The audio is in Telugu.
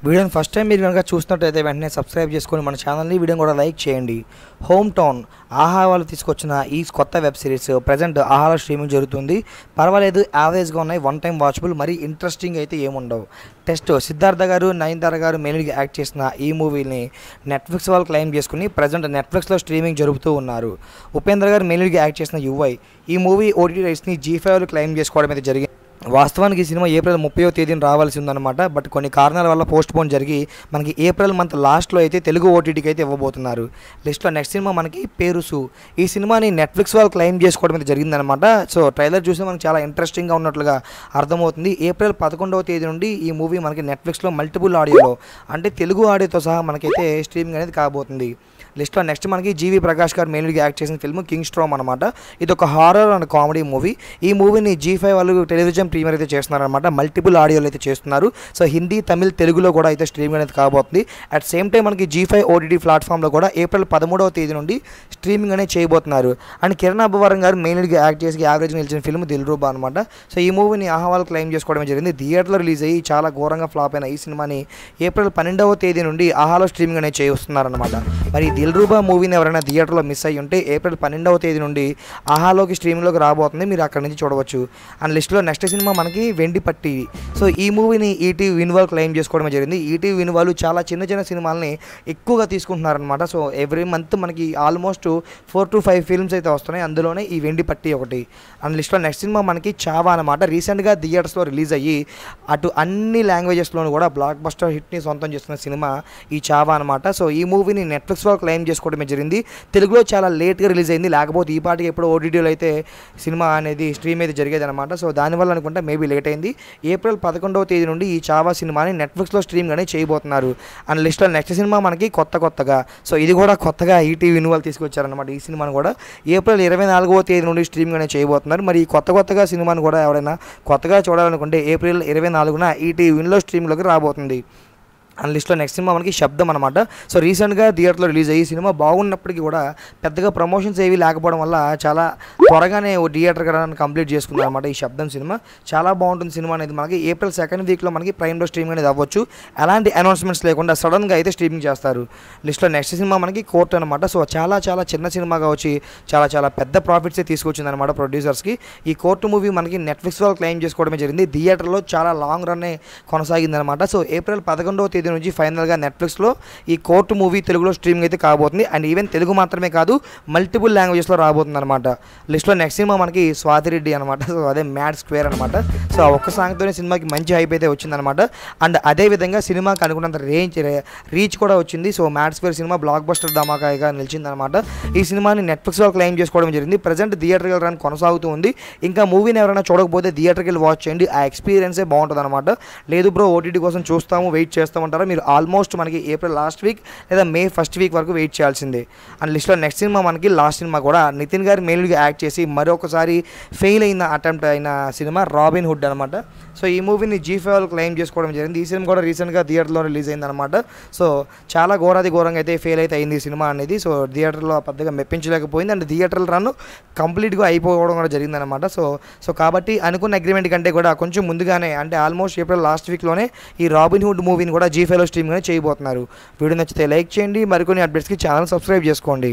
వీడియోని ఫస్ట్ టైం మీరు కనుక చూసినట్టయితే వెంటనే సబ్స్క్రైబ్ చేసుకొని మన ఛానల్ని వీడియోని కూడా లైక్ చేయండి. హోమ్ టౌన్ ఆహా వాళ్ళు తీసుకొచ్చిన ఈ కొత్త వెబ్ సిరీస్ ప్రజెంట్ ఆహాలో స్ట్రీమింగ్ జరుగుతుంది. పర్వాలేదు, యావరేజ్గా ఉన్నాయి, వన్ టైం వాచబుల్, మరీ ఇంట్రెస్టింగ్ అయితే ఏముండవు. టెస్ట్ సిద్ధార్థ గారు, నయనతార గారు మెయిన్గా యాక్ట్ చేసిన ఈ మూవీని నెట్ఫ్లిక్స్ వాళ్ళు క్లెయిమ్ చేసుకుని ప్రజెంట్ నెట్ఫ్లిక్స్లో స్ట్రీమింగ్ జరుపుతూ ఉన్నారు. ఉపేంద్ర గారు మెయిన్గా యాక్ట్ చేసిన యువై ఈ మూవీ ఓటీటీ రైట్స్ని G5 వాళ్ళు క్లెయిమ్ చేసుకోవడం అయితే జరిగింది. వాస్తవానికి ఈ సినిమా ఏప్రిల్ 30వ తేదీన రావాల్సి ఉందన్నమాట. బట్ కొన్ని కారణాల వల్ల పోస్ట్ పోన్ జరిగి మనకి ఏప్రిల్ మంత్ లాస్ట్లో అయితే తెలుగు ఓటీటీకి అయితే ఇవ్వబోతున్నారు. లిస్ట్లో నెక్స్ట్ సినిమా మనకి పేరుసు. ఈ సినిమాని నెట్ఫ్లిక్స్ వాళ్ళు క్లెయిమ్ చేసుకోవడం అయితే జరిగిందనమాట. సో ట్రైలర్ చూస్తే మనకి చాలా ఇంట్రెస్టింగ్గా ఉన్నట్లుగా అర్థమవుతుంది. ఏప్రిల్ 11వ తేదీ నుండి ఈ మూవీ మనకి నెట్ఫ్లిక్స్లో మల్టిపుల్ ఆడియోలో అంటే తెలుగు ఆడియోతో సహా మనకైతే స్ట్రీమింగ్ అనేది కాబోతుంది. లిస్ట్లో నెక్స్ట్ మనకి జీవి ప్రకాష్ గారు మెయిన్గా యాక్ట్ చేసిన ఫిల్మ్ కింగ్ స్ట్రామ్ అనమాట. ఇది ఒక హారర్ అండ్ కామెడీ మూవీ. ఈ మూవీని G5 వాళ్ళు టెలివిజన్ ప్రీమియర్ అయితే చేస్తున్నారనమాట. మల్టిపుల్ ఆడియోలు అయితే చేస్తున్నారు. సో హిందీ, తమిళ్, తెలుగులో కూడా అయితే స్ట్రీమింగ్ అనేది కాబోతుంది. అట్ సేమ్ టైం మనకి G5 ఓటీటీ ప్లాట్ఫామ్లో కూడా ఏప్రిల్ 13వ తేదీ నుండి స్ట్రీమింగ్ అనేది చేయబోతున్నారు. అండ్ కిరణ్ అబ్బవరం గారు మెయిన్గా యాక్ట్ చేసి యావరేజ్ నిలిచిన ఫిల్మ్ దిల్రూబా అనమాట. సో ఈ మూవీని ఆహ్వాలు క్లెయిమ్ చేసుకోవడం జరిగింది. థియేటర్లో రిలీజ్ అయ్యి చాలా ఘోరంగా ఫ్లాప్ అయిన ఈ సినిమాని ఏప్రిల్ 12వ తేదీ నుండి ఆహాలో స్ట్రీమింగ్ అనేది చేస్తున్నారనమాట. మరి దిల్రూబా మూవీని ఎవరైనా థియేటర్లో మిస్ అయ్యి ఉంటే ఏప్రిల్ 12వ తేదీ నుండి ఆహాలోకి స్ట్రీమింగ్లోకి రాబోతుంది, మీరు అక్కడి నుంచి చూడవచ్చు. అండ్ లిస్ట్లో నెక్స్ట్ సినిమా మనకి వెండిపట్టి. సో ఈ మూవీని ఈటీవీ విన్ వాళ్ళు క్లెయిమ్ చేసుకోవడం జరిగింది. ఈటీవీ విన్ వాళ్ళు చాలా చిన్న చిన్న సినిమాలని ఎక్కువగా తీసుకుంటున్నారనమాట. సో ఎవ్రీ మంత్ మనకి ఆల్మోస్ట్ 4 to 5 ఫిల్మ్స్ అయితే వస్తున్నాయి, అందులోనే ఈ వెండిపట్టి ఒకటి. అండ్ లిస్ట్లో నెక్స్ట్ సినిమా మనకి చావా అనమాట. రీసెంట్గా థియేటర్స్లో రిలీజ్ అయ్యి అటు అన్ని లాంగ్వేజెస్లోనూ కూడా బ్లాక్ బస్టర్ హిట్ని సొంతం చేస్తున్న సినిమా ఈ చావా అనమాట. సో ఈ మూవీని నెట్ఫ్లిక్స్ వాళ్ళు క్లెయిమ్ చేసుకోవడమే జరిగింది. తెలుగులో చాలా లేట్గా రిలీజ్ అయింది, లేకపోతే ఈ పాటికి ఎప్పుడో ఓటీటీలో అయితే సినిమా అనేది స్ట్రీమ్ అయితే జరిగేది అనమాట. సో దానివల్ల అనుకుంటే మేబీ లేట్ అయింది. ఏప్రిల్ 11వ తేదీ నుండి ఈ చావా సినిమాని నెట్ఫ్లిక్స్లో స్ట్రీమ్ అనేది చేయబోతున్నారు. అండ్ లిస్ట్లో నెక్స్ట్ సినిమా మనకి కొత్తగా సో ఇది కూడా కొత్తగా ఈటీవీ విన్ వాళ్ళు తీసుకొచ్చారనమాట. ఈ సినిమాని కూడా ఏప్రిల్ 24వ తేదీ నుండి స్ట్రీమ్ అనేది చేయబోతున్నారు. మరి ఈ కొత్తగా సినిమాని కూడా ఎవరైనా కొత్తగా చూడాలనుకుంటే ఏప్రిల్ 24న ఈటీవీ విన్లో స్ట్రీమ్లోకి రాబోతుంది. అండ్ లిస్ట్లో నెక్స్ట్ సినిమా మనకి శబ్దం అనమాట. సో రీసెంట్గా థియేటర్లో రిలీజ్ అయ్యి సినిమా బాగున్నప్పటికీ కూడా పెద్దగా ప్రమోషన్స్ ఏవి లేకపోవడం వల్ల చాలా త్వరగానే థియేటర్ కంప్లీట్ చేసుకుందాం అనమాట. ఈ శబ్దం సినిమా చాలా బాగుంటుంది. సినిమా అనేది మనకి ఏప్రిల్ 2nd వీక్లో మనకి ప్రైమ్లో స్ట్రీమింగ్ అనేది అవ్వచ్చు. ఎలాంటి అనౌన్స్మెంట్స్ లేకుండా సడన్గా అయితే స్ట్రీమింగ్ చేస్తారు. లిస్ట్లో నెక్స్ట్ సినిమా మనకి కోర్ట్ అనమాట. సో చాలా చిన్న సినిమాగా వచ్చి చాలా పెద్ద ప్రాఫిట్సే తీసుకొచ్చింది అనమాట ప్రొడ్యూసర్స్కి. ఈ కోర్టు మూవీ మనకి నెట్ఫ్లిక్స్ వాళ్ళు క్లెయిమ్ చేసుకోవడమే జరిగింది. థియేటర్లో చాలా లాంగ్ రన్నే కొనసాగిందనమాట. సో ఏప్రిల్ 11వ తేదీ నుంచి ఫైనల్గా నెట్ఫ్లిక్స్లో ఈ కోర్టు మూవీ తెలుగులో స్ట్రీమింగ్ అయితే కాబోతుంది. అండ్ ఈవెన్ తెలుగు మాత్రమే కాదు, మల్టిపుల్ లాంగ్వేజెస్లో రాబోతుంది అనమాట. లిస్ట్లో నెక్స్ట్ సినిమా మనకి స్వాతిరెడ్డి అనమాట. సో అదే మ్యాడ్ స్క్వేర్ అనమాట. సో ఆ ఒక్క సాంగ్తోనే సినిమాకి మంచి హైప్ అయితే వచ్చిందనమాట. అండ్ అదేవిధంగా సినిమాకి అనుకున్నంత రీచ్ కూడా వచ్చింది. So mad square cinema blockbuster ధమాకాగా నిలిచిందనమాట. ఈ సినిమాని నెట్ఫ్లిక్స్లో క్లెయిమ్ చేసుకోవడం జరిగింది. ప్రజెంట్ థియేటర్కి రన్ కొనసాగుతూ ఉంది. ఇంకా మూవీని ఎవరైనా చూడకపోతే థియేటర్కి వెళ్ళి వాచ్ చేయండి, ఆ ఎక్స్పీరియన్సే బాగుంటుంది అనమాట. లేదు బ్రో ఓటీటీ కోసం చూస్తాము, వెయిట్ చేస్తామంటారా, మీరు ఆల్మోస్ట్ మనకి ఏప్రిల్ లాస్ట్ వీక్ లేదా మే ఫస్ట్ వీక్ వరకు వెయిట్ చేయాల్సిందే. అండ్ లిస్ట్లో నెక్స్ట్ సినిమా మనకి లాస్ట్ సినిమా కూడా నితిన్ గారు మెయిన్గా యాక్ట్ చేసి మరొకసారి ఫెయిల్ అయిన అటెంప్ట్ అయిన సినిమా రాబిన్ హుడ్ అనమాట. సో ఈ మూవీని G5 వాళ్ళు క్లెయిమ్ చేసుకోవడం జరిగింది. ఈ సినిమా కూడా రీసెంట్గా థియేటర్లో రిలీజ్ అయిందనమాట. సో చాలా ఘోరంగా అయితే ఫెయిల్ అయితే అయింది ఈ సినిమా అనేది. సో థియేటర్లో పెద్దగా మెప్పించలేకపోయింది. అండ్ థియేటర్లో రన్ కంప్లీట్గా అయిపోవడం కూడా జరిగిందనమాట. సో కాబట్టి అనుకున్న అగ్రిమెంట్ కంటే కూడా కొంచెం ముందుగానే అంటే ఆల్మోస్ట్ ఏప్రిల్ లాస్ట్ వీక్లోనే ఈ రాబిన్ హుడ్ మూవీని కూడా G5లో స్ట్రీమింగ్ చేయబోతున్నారు. వీడియో నచ్చితే లైక్ చేయండి, మరికొన్ని అప్డేట్స్కి ఛానల్ సబ్స్క్రైబ్ చేసుకోండి.